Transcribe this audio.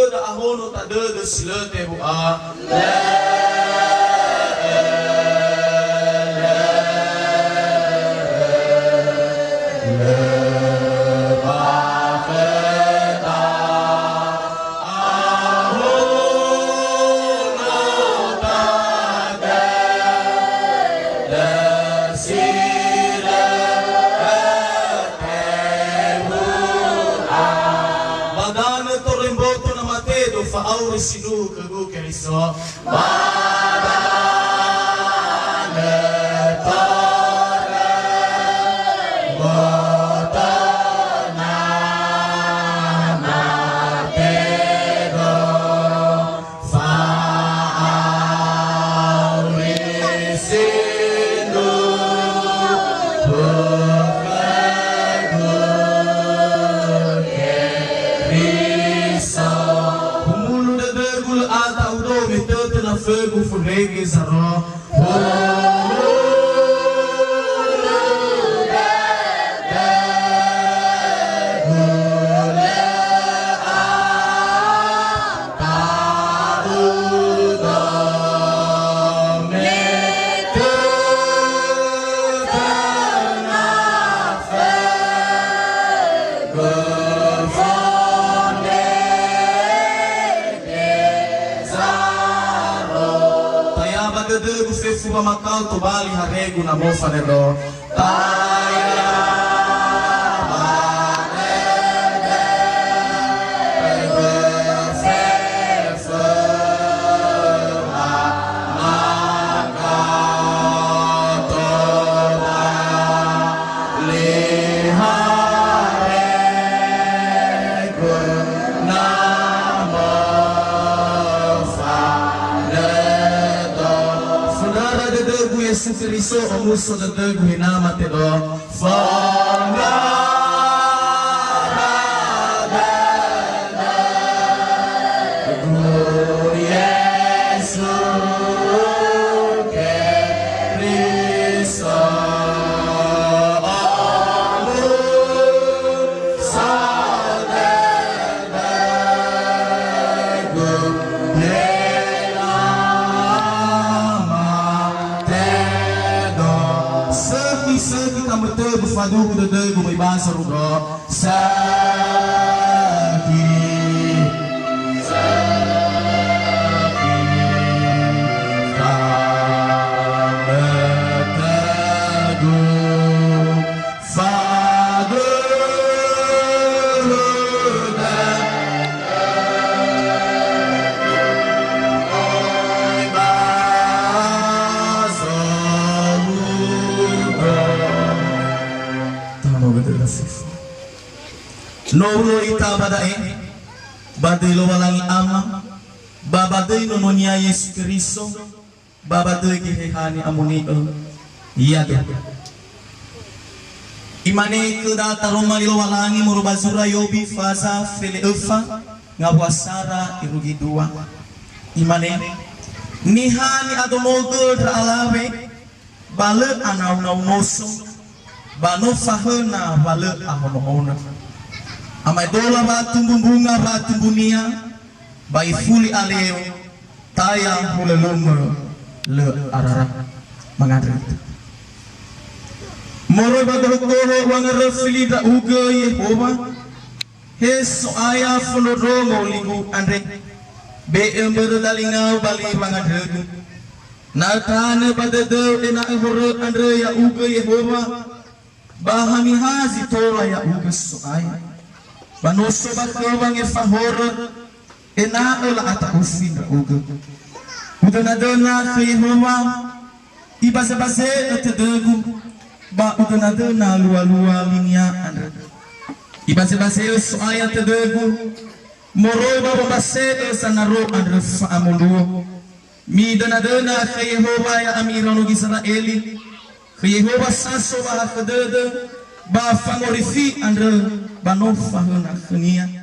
da ahono ta de silete bu a Aure sinu kagu keriso badane tore botana matego fa aure sinu kagu keriso na fogo furege zaro Fuba makau to bali haregu na mofa nero taya Sukriso omuso da degu hinama te do Fadugo da dego may basa rugo saki kametago fadugo da may basa rugo Lolo ita badae badai lo walangi ama babadai no nonia Yesus Kristo babadai gihehani amuni iya do imane kuda taroma lo walangi murubazura yobi faza fele efa ngawasara irugi dua imane nihani adomogo dralawe bale anau noso bano fahena bale ahono amai dola ba tumbuh bunga ba tumbunia bai fuli aleo tayang hule lumur le arara mangadri moro ba dohoro wangare fili da uga Yehova heso aya fulo romo ligu andre be ember dalingau bali mangadri natane badede ena horo andre ya uga Yehova bahami hazi tola ya uga so aya Banoso bakawang ifahoro ena ola ata ufin uga. Udana ke Yehova ibase atedegu ba udana lua linya anda. Ibase so aya tedegu moro ba base sanaro anda fa amulu. Mi dana ke Yehova ya amirano Israeli. Ke Yehova saso ba kadede ba famorifi anda banofa na khania